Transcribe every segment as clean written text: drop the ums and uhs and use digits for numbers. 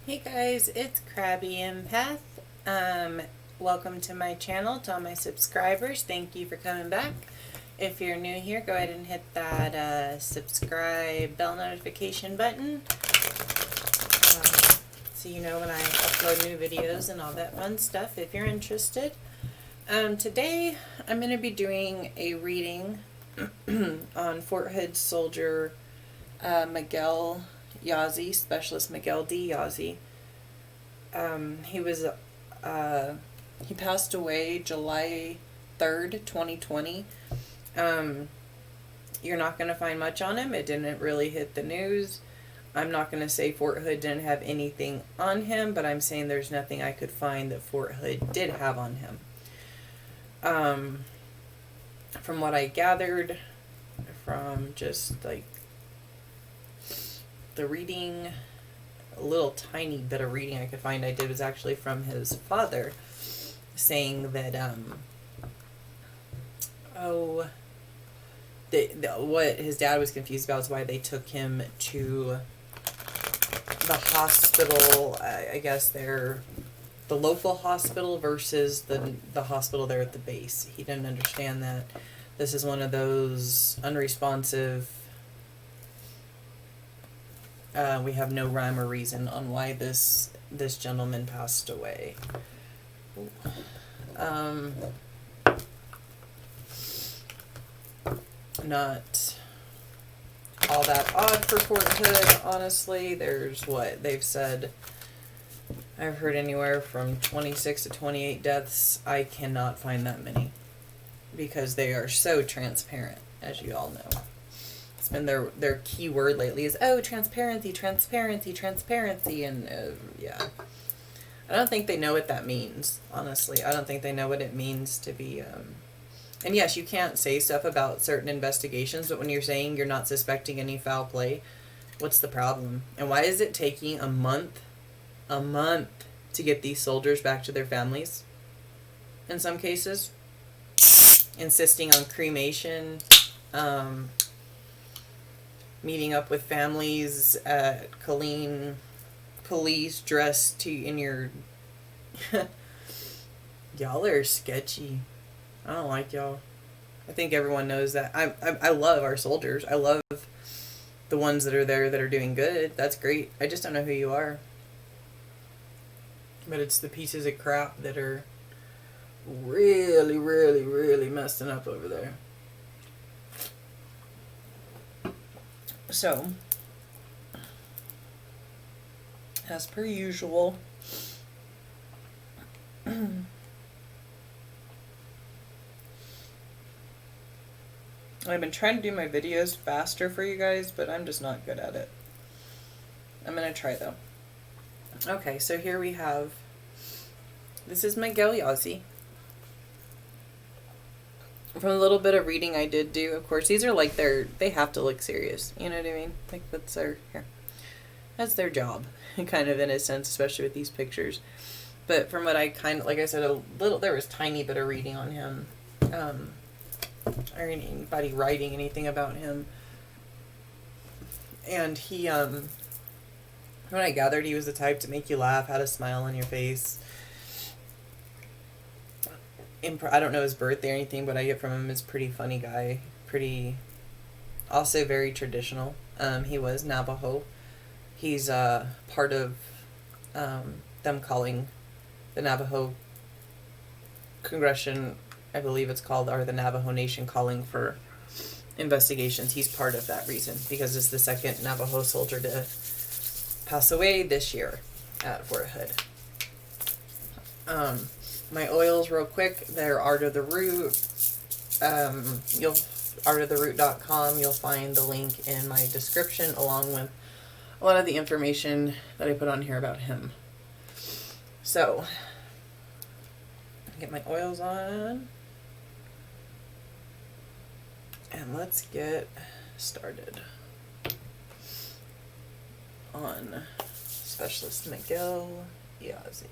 Hey guys, it's Krabby Empath. Welcome to my channel. To all my subscribers, thank you for coming back. If you're new here, go ahead and hit that subscribe bell notification button so you know when I upload new videos and all that fun stuff if you're interested. Today I'm going to be doing a reading on Fort Hood soldier Miguel Yazzie, Specialist Miguel D. Yazzie. He passed away July 3rd, 2020. You're not going to find much on him. It didn't really hit the news. I'm not going to say Fort Hood didn't have anything on him, but I'm saying there's nothing I could find that Fort Hood did have on him. From what I gathered from just like the reading, a little tiny bit of reading I could find I did was actually from his father, saying that what his dad was confused about is why they took him to the hospital. I guess they're the local hospital versus the hospital there at the base. He didn't understand that this is one of those unresponsive. We have no rhyme or reason on why this gentleman passed away. Not all that odd for Fort Hood, honestly. There's what they've said. I've heard anywhere from 26 to 28 deaths. I cannot find that many because they are so transparent, as you all know. It's been their key word lately is, transparency, transparency, transparency, and yeah. I don't think they know what that means, honestly. I don't think they know what it means to be, and yes, you can't say stuff about certain investigations, but when you're saying you're not suspecting any foul play, what's the problem? And why is it taking a month to get these soldiers back to their families? In some cases, insisting on cremation, meeting up with families at Colleen police dressed in your y'all are sketchy. I don't like y'all. I think everyone knows that. I love our soldiers. I love the ones that are there that are doing good. That's great. I just don't know who you are. But it's the pieces of crap that are really, really, really messing up over there. So, as per usual, I've been trying to do my videos faster for you guys, but I'm just not good at it. I'm going to try though. Okay, so here we have, this is Miguel Yazzie. From a little bit of reading I did do, of course, these are like they have to look serious. You know what I mean? Like that's their job, kind of in a sense, especially with these pictures. But from what I like I said, there was tiny bit of reading on him, or anybody writing anything about him. And he, when I gathered, he was the type to make you laugh, had a smile on your face. I don't know his birthday or anything, but I get from him is pretty funny guy, also very traditional. He was Navajo. He's part of them calling the Navajo Congression, I believe it's called, or the Navajo Nation calling for investigations. He's part of that reason because it's the second Navajo soldier to pass away this year at Fort Hood. My oils real quick, they're Art of the Root. artoftheroot.com. You'll find the link in my description along with a lot of the information that I put on here about him. So, get my oils on. And let's get started on Specialist Miguel Yazzie.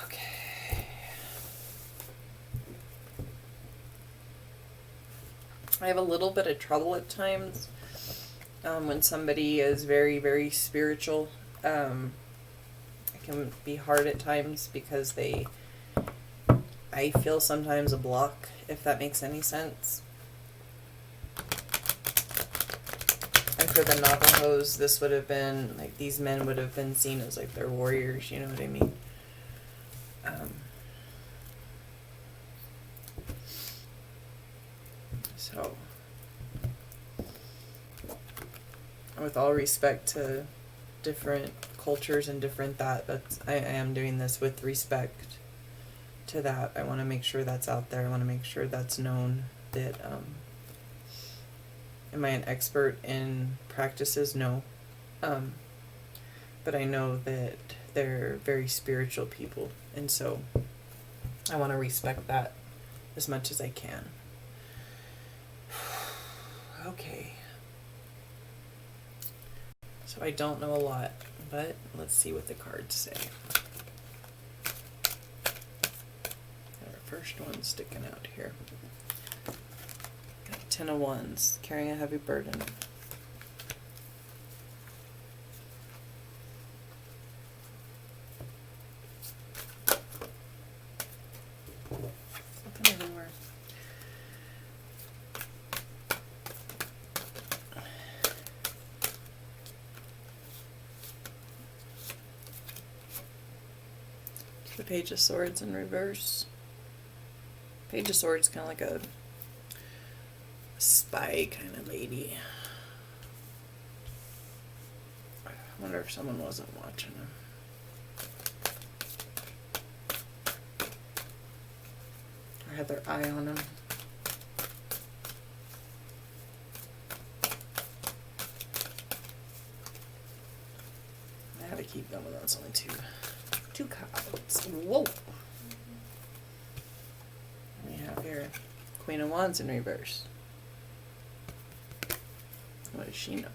Okay. I have a little bit of trouble at times When somebody is very, very spiritual, it can be hard at times because I feel sometimes a block, if that makes any sense. And for the Navajos, this would have been, like, these men would have been seen as, like, their warriors, you know what I mean? So, with all respect to different cultures and different that's I am doing this with respect to that. I want to make sure that's out there. I want to make sure that's known that, am I an expert in practices? No. But I know that they're very spiritual people, and so I want to respect that as much as I can. Okay. So I don't know a lot, but let's see what the cards say. Our first one sticking out here. Got 10 of Wands, carrying a heavy burden. Something everywhere. The Page of Swords in reverse. Page of Swords, kind of like a spy kind of lady. I wonder if someone wasn't watching them. Or had their eye on them. I had to keep going. That's only two cards. Whoa! We have here Queen of Wands in reverse. What does she know?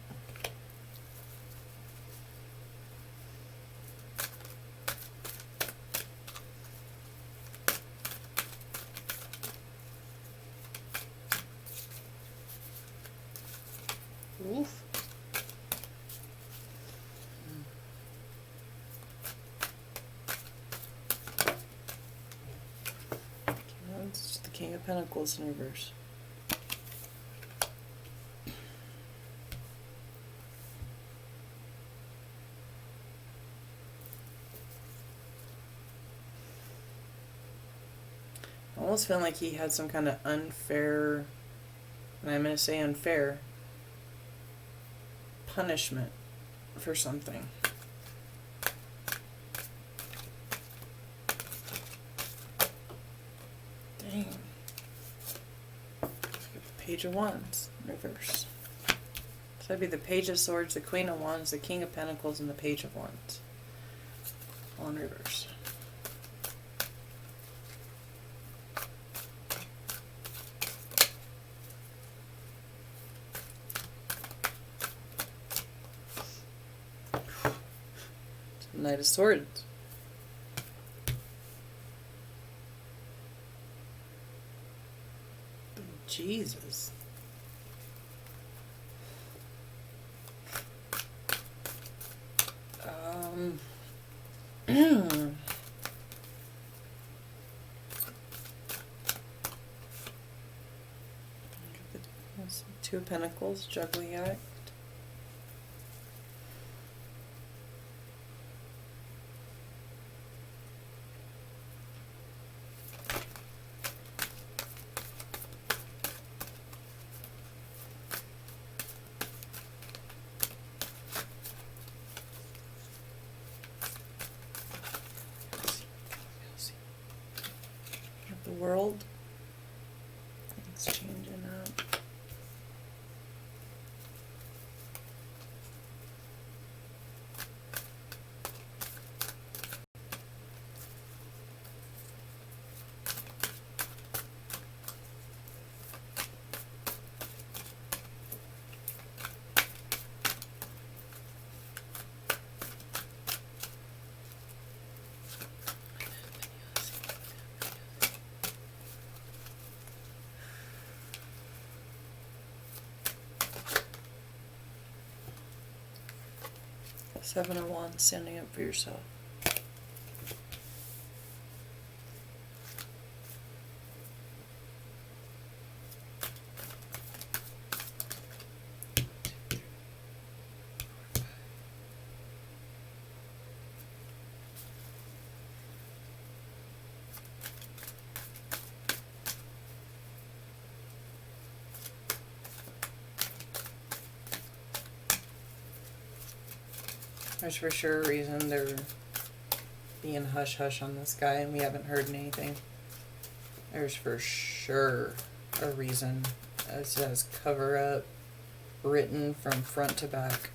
Oof. It's the King of Pentacles in reverse. I almost feel like he had some kind of unfair, and I'm going to say unfair, punishment for something. Dang. Page of Wands, reverse. So that'd be the Page of Swords, the Queen of Wands, the King of Pentacles, and the Page of Wands. All in reverse. Knight of Swords. Jesus. Two of Pentacles, juggling act. The World. Things changing up. Seven of Wands, standing up for yourself. There's for sure a reason they're being hush-hush on this guy and we haven't heard anything. There's for sure a reason. It says cover up, written from front to back.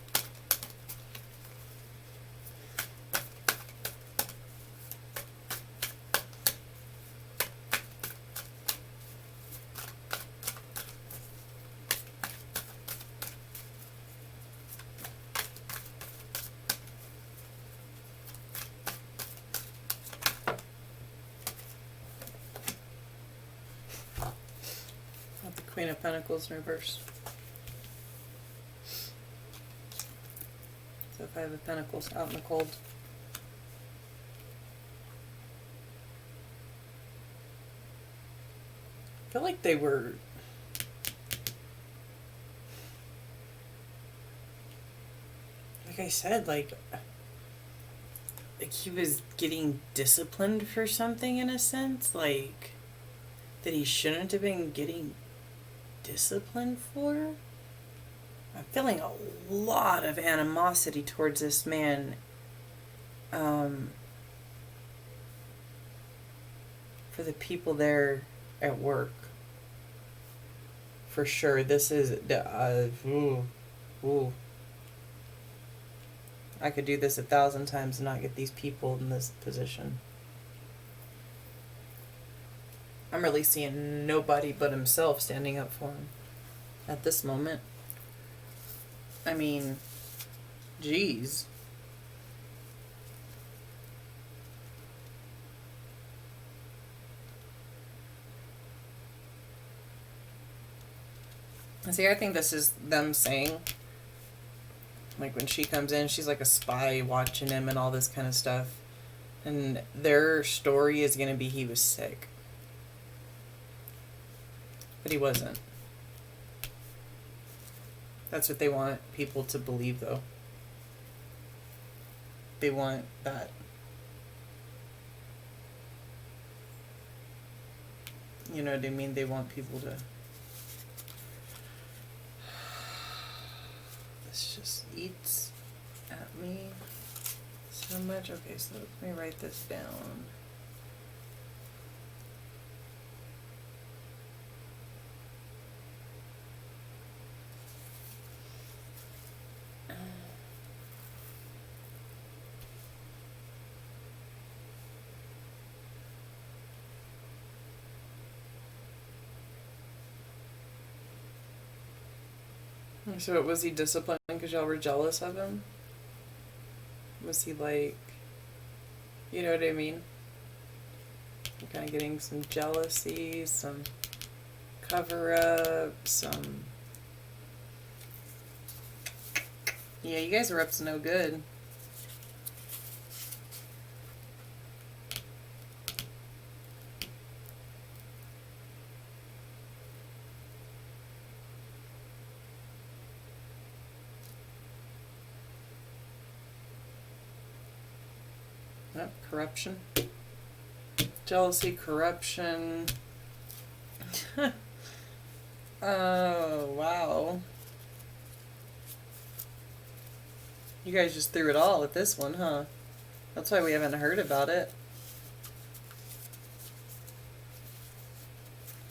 Queen of Pentacles in reverse. So Five of Pentacles out in the cold. I feel like they were like I said, like he was getting disciplined for something in a sense, like that he shouldn't have been getting disciplined for. I'm feeling a lot of animosity towards this man. For the people there at work. For sure. This is I could do this 1,000 times and not get these people in this position. I'm really seeing nobody but himself standing up for him at this moment. I mean, geez. See, I think this is them saying, like when she comes in, she's like a spy watching him and all this kind of stuff. And their story is going to be he was sick. But he wasn't. That's what they want people to believe, though. They want that. You know what I mean? They want people to... This just eats at me so much. Okay, so let me write this down. So was he disciplined because y'all were jealous of him? Was he like, you know what I mean? You're kind of getting some jealousy, some cover up, some... Yeah, you guys are up to no good. Yep, corruption. Jealousy, corruption. Oh, wow. You guys just threw it all at this one, huh? That's why we haven't heard about it.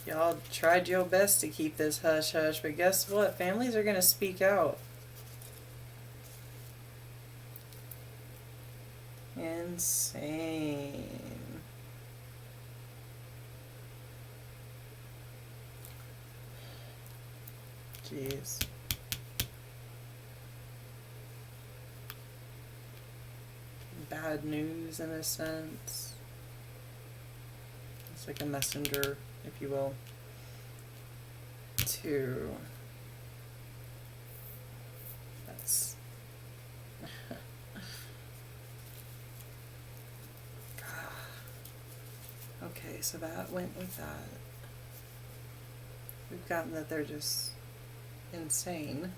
Y'all tried your best to keep this hush-hush, but guess what? Families are going to speak out. Insane. Jeez. Bad news in a sense. It's like a messenger, if you will, to... That's... Okay, so that went with that. We've gotten that they're just insane.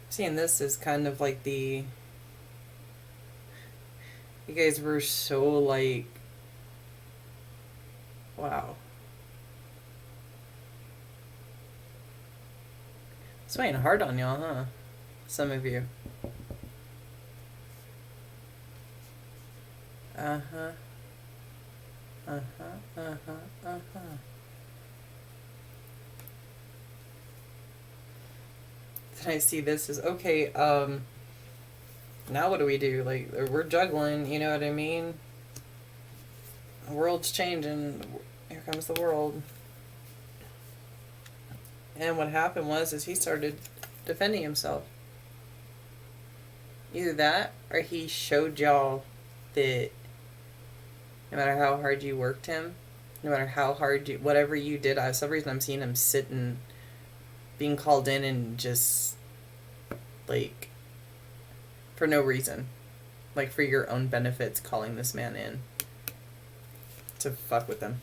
Seeing this is kind of like you guys were so like, wow. It's weighing hard on y'all, huh? Some of you. Uh-huh. Uh-huh. Uh-huh. Uh-huh. Then I see this as, okay, now what do we do? Like, we're juggling, you know what I mean? The world's changing. Here comes the world. And what happened is he started defending himself. Either that, or he showed y'all that no matter how hard you worked him, no matter how hard whatever you did, for some reason I'm seeing him sitting, being called in and just, like, for no reason. Like, for your own benefits, calling this man in to fuck with them.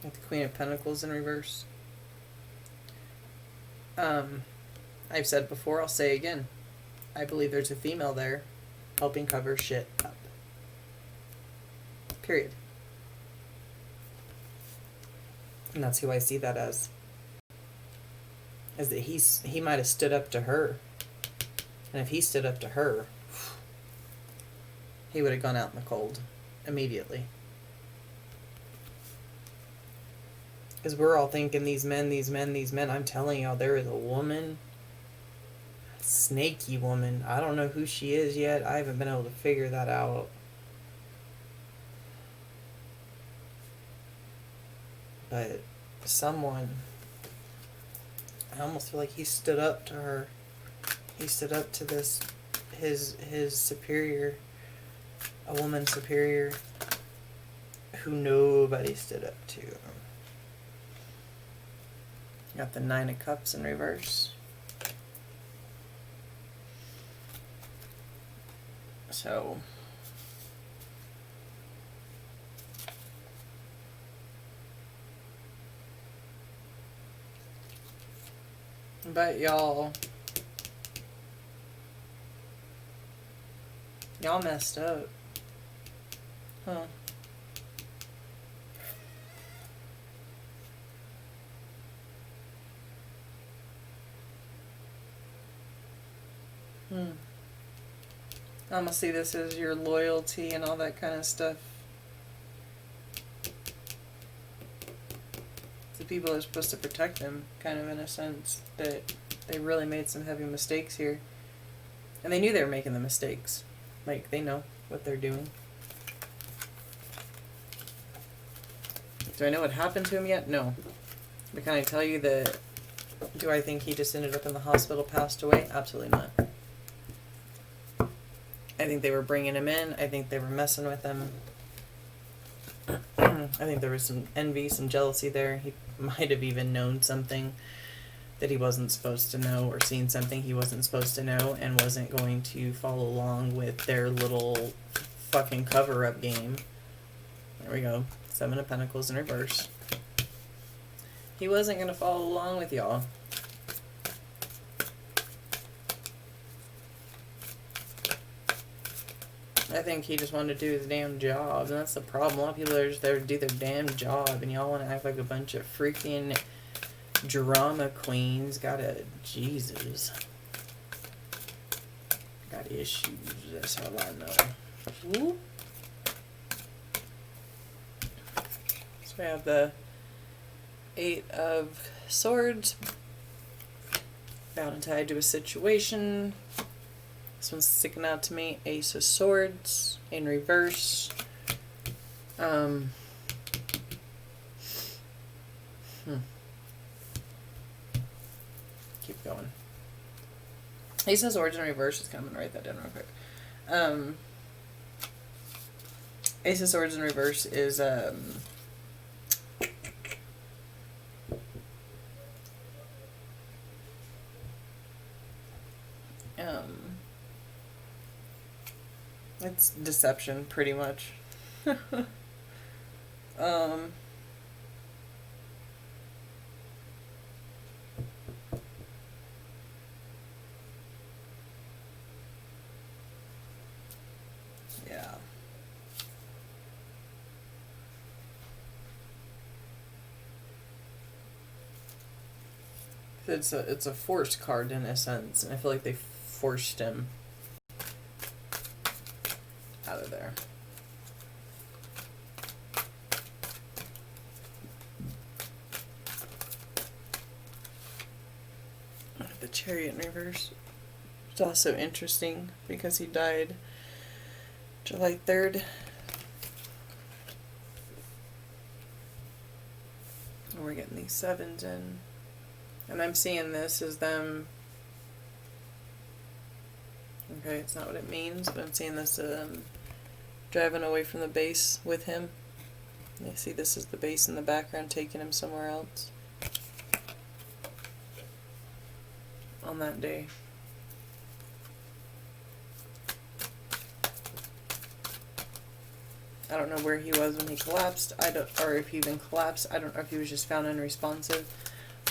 With the Queen of Pentacles in reverse. I've said before, I'll say again. I believe there's a female there helping cover shit up. Period. And that's who I see that as. Is that he might have stood up to her. And if he stood up to her, he would have gone out in the cold immediately. Because we're all thinking these men. I'm telling y'all, there is a woman, snaky woman. I don't know who she is yet. I haven't been able to figure that out. But someone, I almost feel like he stood up to her. He stood up to this, his superior, a woman superior, who nobody stood up to. Got the Nine of Cups in reverse. So, but y'all messed up. Huh. I'm gonna see this as your loyalty and all that kind of stuff. The people are supposed to protect them, kind of in a sense, that they really made some heavy mistakes here. And they knew they were making the mistakes. Like, they know what they're doing. Do I know what happened to him yet? No. But can I tell you that, do I think he just ended up in the hospital, passed away? Absolutely not. I think they were bringing him in. I think they were messing with him. I think there was some envy, some jealousy there. He might have even known something that he wasn't supposed to know, or seen something he wasn't supposed to know, and wasn't going to follow along with their little fucking cover-up game. There we go. Seven of Pentacles in reverse. He wasn't going to follow along with y'all. I think he just wanted to do his damn job, and that's the problem. A lot of people are just there to do their damn job, and y'all want to act like a bunch of freaking drama queens. Jesus. Got issues, that's all I know. Ooh. So we have the Eight of Swords. Bound and tied to a situation. This one's sticking out to me. Ace of Swords in reverse. Keep going. Ace of Swords in reverse is coming. Write that down real quick. Ace of Swords in reverse is it's deception, pretty much. um, yeah. It's a forced card in a sense, and I feel like they forced him out of there. The Chariot in reverse. It's also interesting because he died July 3rd. And we're getting these sevens in. And I'm seeing this as them. Okay, it's not what it means, but I'm seeing this driving away from the base with him. And I see this as the base in the background taking him somewhere else on that day. I don't know where he was when he collapsed. Or if he even collapsed. I don't know if he was just found unresponsive.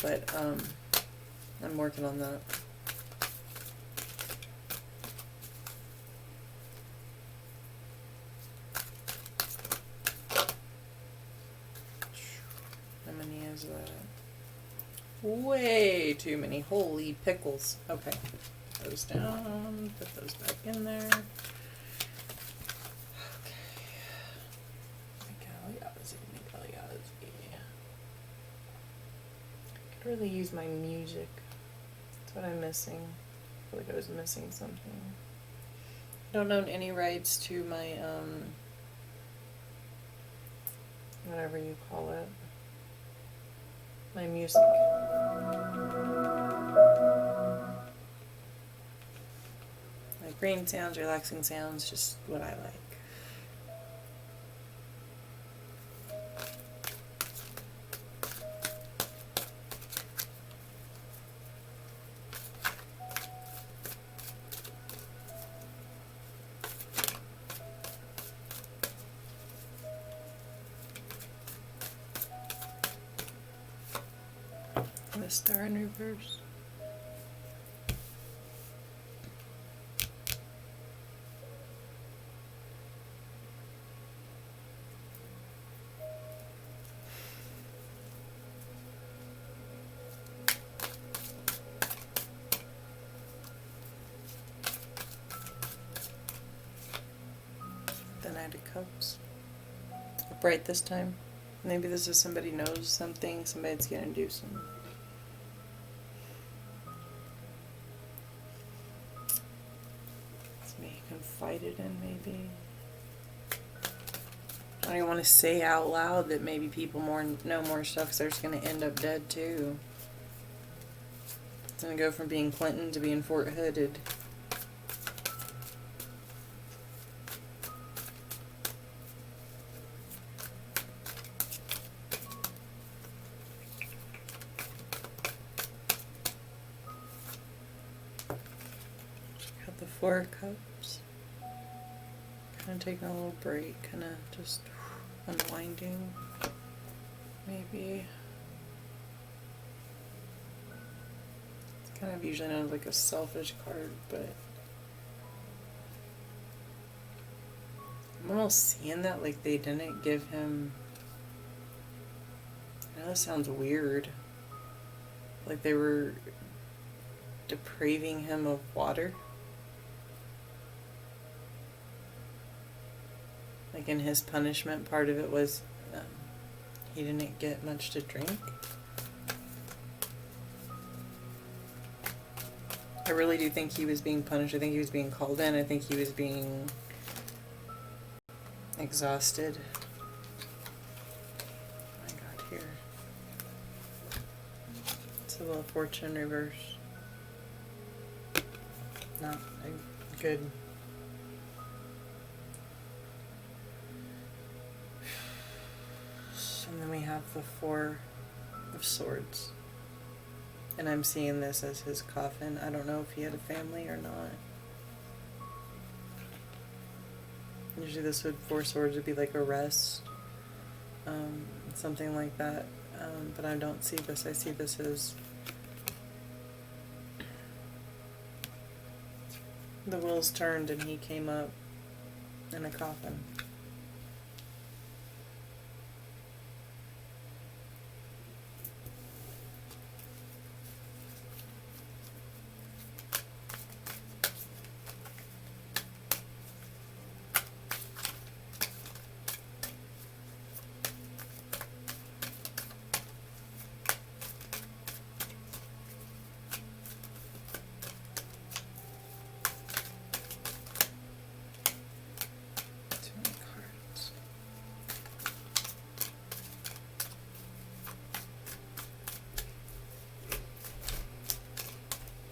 But I'm working on that. How many is that? Way too many. Holy pickles. Okay. Put those down. Put those back in there. Okay. Miguel Yazzie. I could really use my music. That's what I'm missing. I feel like I was missing something. I don't own any rights to my, whatever you call it. My music. Like green sounds, relaxing sounds, just what I like. The star in reverse. The Knight of Cups. Bright this time. Maybe this is somebody knows something. Somebody's gonna do some. Confided in, maybe. I don't even want to say out loud that maybe people know more stuff because they're just going to end up dead too. It's going to go from being Clinton to being Fort Hooded. Got the Four of Cups. Kind of taking a little break, kind of just unwinding, maybe. It's kind of usually known as like a selfish card, but I'm almost seeing that like they didn't give him, I know that sounds weird, like they were depraving him of water. Like in his punishment, part of it was he didn't get much to drink. I really do think he was being punished. I think he was being called in. I think he was being exhausted. Oh my God, here. It's a Wheel of Fortune reverse. Not good. And then we have the Four of Swords. And I'm seeing this as his coffin. I don't know if he had a family or not. Usually this would, Four Swords would be like a rest. Something like that. But I don't see this. I see this as the wheels turned and he came up in a coffin.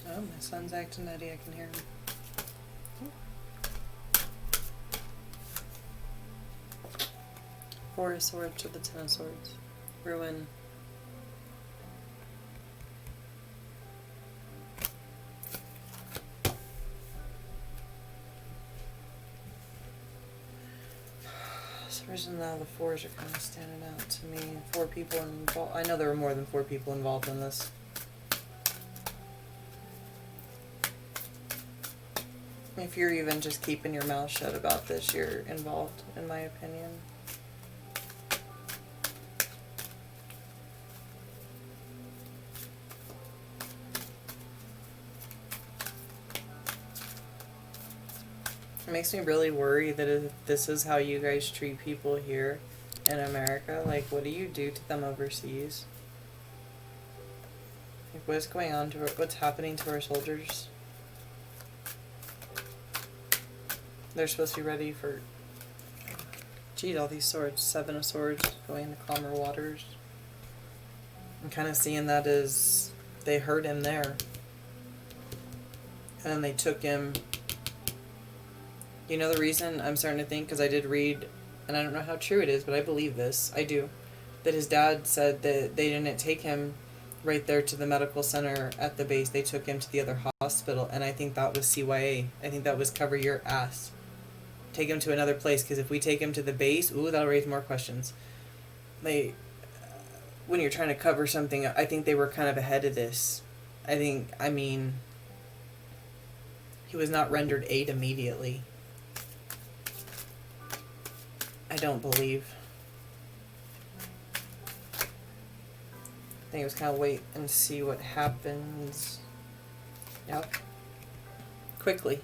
Oh, my son's acting nutty. I can hear him. Four of Swords to the Ten of Swords. Ruin. For some reason now the fours are kind of standing out to me. 4 people involved. I know there were more than 4 people involved in this. If you're even just keeping your mouth shut about this, you're involved, in my opinion. It makes me really worry that if this is how you guys treat people here in America, like, what do you do to them overseas? Like, what's going on to what's happening to our soldiers? They're supposed to be ready for, geez, all these swords. 7 of Swords, going into calmer waters. I'm kind of seeing that as they hurt him there. And then they took him. You know the reason I'm starting to think, because I did read, and I don't know how true it is, but I believe this, I do, that his dad said that they didn't take him right there to the medical center at the base. They took him to the other hospital, and I think that was CYA. I think that was cover your ass. Take him to another place, because if we take him to the base, ooh, that'll raise more questions. When you're trying to cover something, I think they were kind of ahead of this. He was not rendered aid immediately. I don't believe. I think it was kind of wait and see what happens. Yep. Quickly.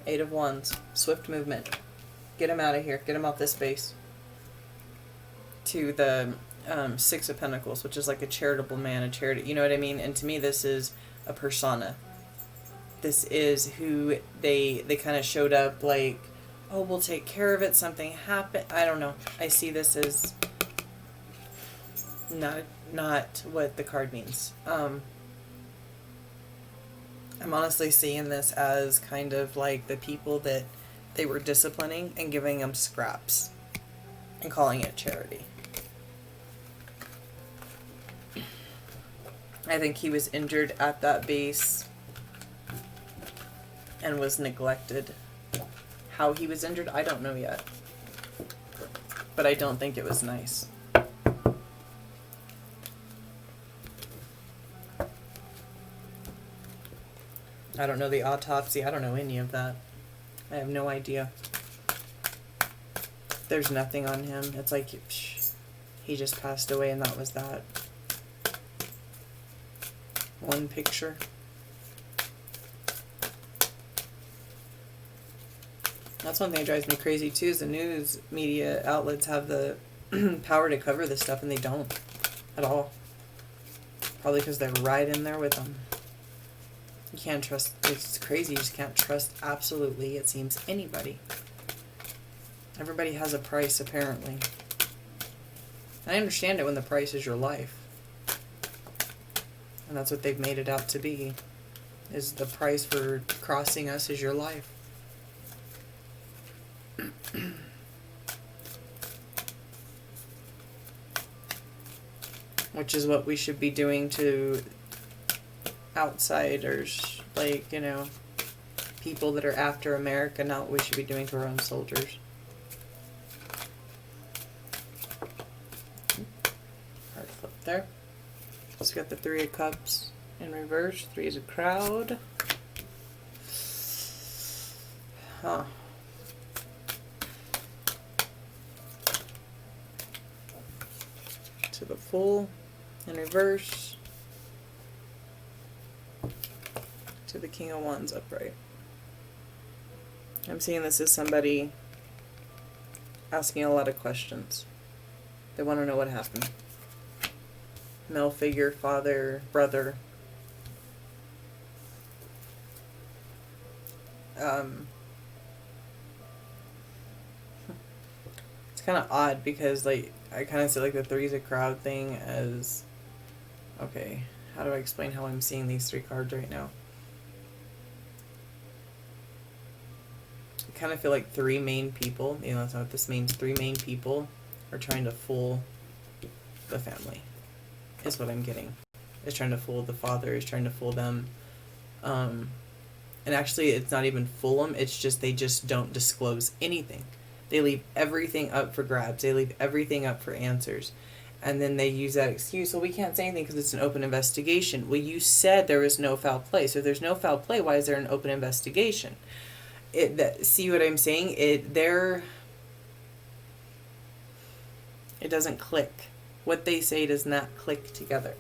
8 of Wands. Swift movement. Get him out of here. Get him off this base. To the 6 of Pentacles, which is like a charitable man, a charity. You know what I mean? And to me, this is a persona. This is who they kind of showed up like, oh, we'll take care of it. Something happened. I don't know. I see this as not what the card means. I'm honestly seeing this as kind of like the people that they were disciplining and giving them scraps and calling it charity. I think he was injured at that base and was neglected. How he was injured, I don't know yet. But I don't think it was nice. I don't know the autopsy. I don't know any of that. I have no idea. There's nothing on him. It's like, he just passed away and that was that. One picture. That's one thing that drives me crazy too, is the news media outlets have the power to cover this stuff and they don't at all. Probably because they're right in there with them. You can't trust, it's crazy, you just can't trust absolutely, it seems, anybody. Everybody has a price, apparently. I understand it when the price is your life. And that's what they've made it out to be. Is the price for crossing us is your life. which is what we should be doing to outsiders, like, you know, people that are after America, not what we should be doing to our own soldiers. Hard flip there. So we got the Three of Cups in reverse. Three is a crowd. Huh. To the Fool in reverse. To the King of Wands upright. I'm seeing this as somebody asking a lot of questions. They want to know what happened. Male figure, father, brother. It's kind of odd because, like, I kind of see like the three's a crowd thing as, okay, how do I explain how I'm seeing these three cards right now? I kind of feel like three main people, you know, that's not what this means, three main people are trying to fool the family, is what I'm getting. Is trying to fool the father, is trying to fool them. And actually, it's not even fool them, it's just they just don't disclose anything. They leave everything up for grabs. They leave everything up for answers. And then they use that excuse, well, we can't say anything because it's an open investigation. Well, you said there was no foul play. So if there's no foul play, why is there an open investigation? See what I'm saying? It doesn't click. What they say does not click together.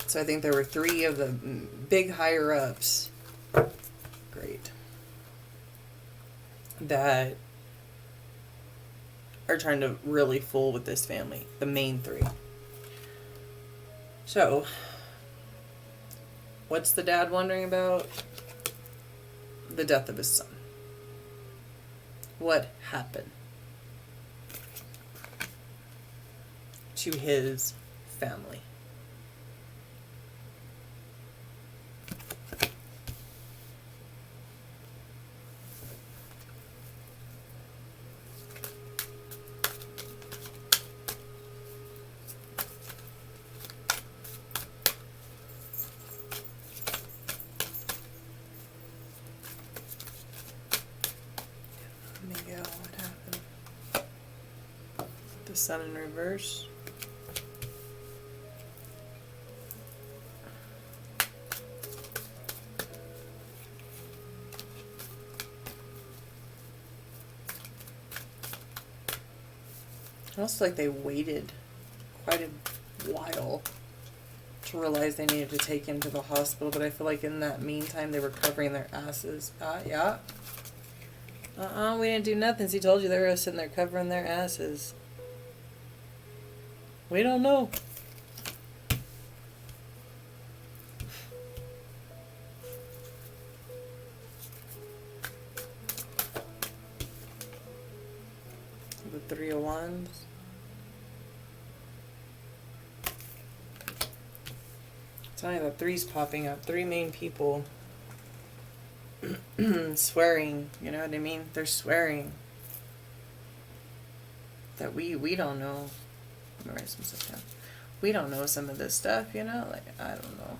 So I think there were three of the big higher-ups, great, that are trying to really fool with this family, the main three. So, what's the dad wondering about? The death of his son. What happened to his family? Miguel, what happened? The Sun in reverse. It looks like they waited quite a while to realize they needed to take him to the hospital, but I feel like in that meantime they were covering their asses. Yeah. We didn't do nothing. So he told you they were sitting there covering their asses. We don't know. The Three of Wands. It's only the threes popping up. Three main people. Swearing, you know what I mean? They're swearing that we don't know. Let me write some stuff down. We don't know some of this stuff, you know? Like, I don't know.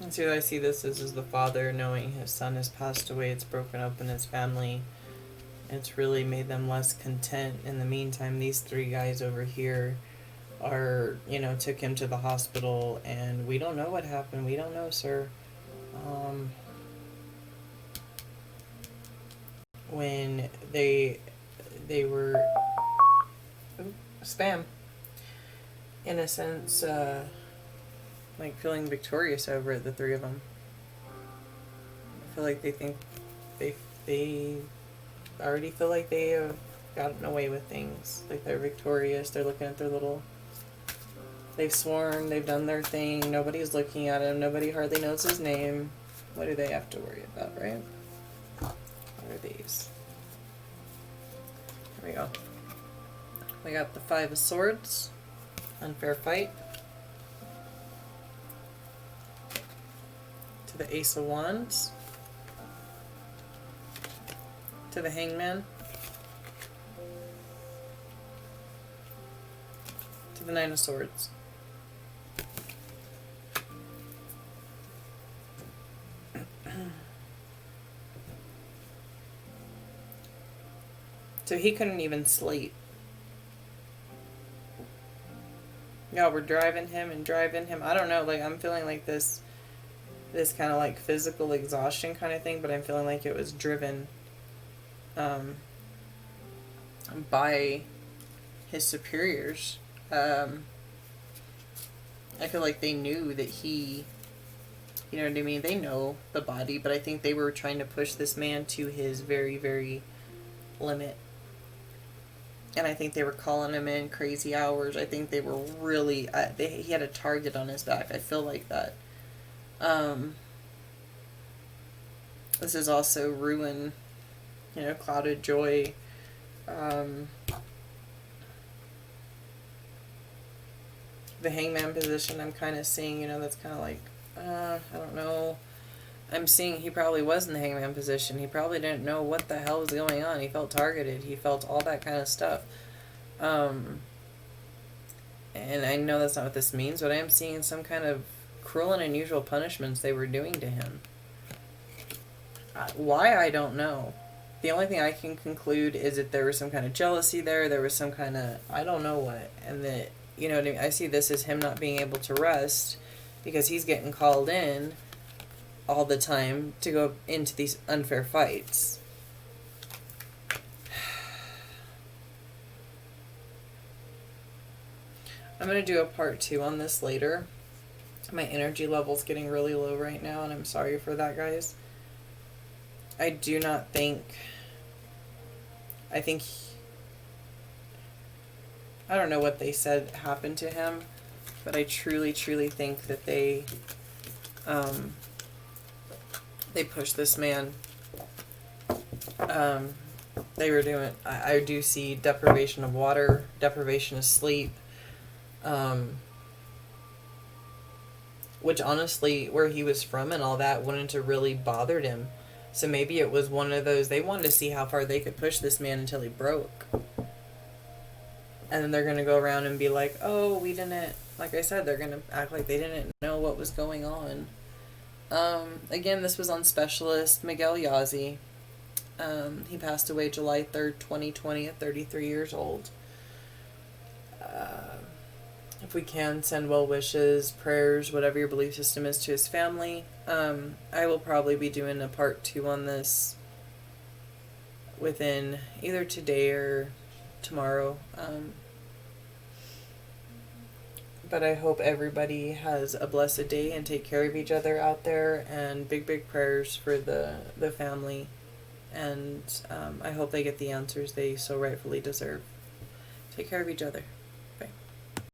And see what I see this is the father knowing his son has passed away. It's broken up in his family. It's really made them less content. In the meantime, these three guys over here are, you know, took him to the hospital, and we don't know what happened. We don't know, sir. When they were spam, in a sense, like feeling victorious over it, the three of them. I feel like they think they already feel like they have gotten away with things. Like they're victorious. They're looking at their little. They've sworn. They've done their thing. Nobody's looking at him. Nobody hardly knows his name. What do they have to worry about, right? What are these? Here we go. We got the Five of Swords. Unfair fight. To the Ace of Wands. To the Hangman. To the Nine of Swords. So he couldn't even sleep. Yeah, we're driving him and driving him. I don't know, like I'm feeling like this kind of like physical exhaustion kind of thing, but I'm feeling like it was driven by his superiors. I feel like they knew that he, you know what I mean? They know the body, but I think they were trying to push this man to his very, very limit. And I think they were calling him in crazy hours. I think they were really, he had a target on his back. I feel like that. This is also ruin, clouded joy. The Hangman position I'm kind of seeing, that's kind of like, I don't know. I'm seeing he probably was in the Hangman position. He probably didn't know what the hell was going on. He felt targeted. He felt all that kind of stuff. And I know that's not what this means, but I am seeing some kind of cruel and unusual punishments they were doing to him. Why, I don't know. The only thing I can conclude is that there was some kind of jealousy there. There was some kind of, I don't know what. And that, what I mean? I see this as him not being able to rest because he's getting called in all the time to go into these unfair fights. I'm going to do a part 2 on this later. My energy level's getting really low right now, and I'm sorry for that, guys. I do not think... I don't know what they said happened to him, but I truly, truly think that they pushed this man. They were doing... I do see deprivation of water, deprivation of sleep, which honestly, where he was from and all that, wouldn't have really bothered him. So maybe it was one of those, they wanted to see how far they could push this man until he broke. And then they're going to go around and be like, oh, we didn't, like I said, they're going to act like they didn't know what was going on. Again, this was on Specialist Miguel Yazzie. He passed away July 3rd, 2020 at 33 years old. If we can, send well wishes, prayers, whatever your belief system is, to his family. I will probably be doing a part 2 on this within either today or tomorrow. But I hope everybody has a blessed day and take care of each other out there, and big, big prayers for the family. And I hope they get the answers they so rightfully deserve. Take care of each other.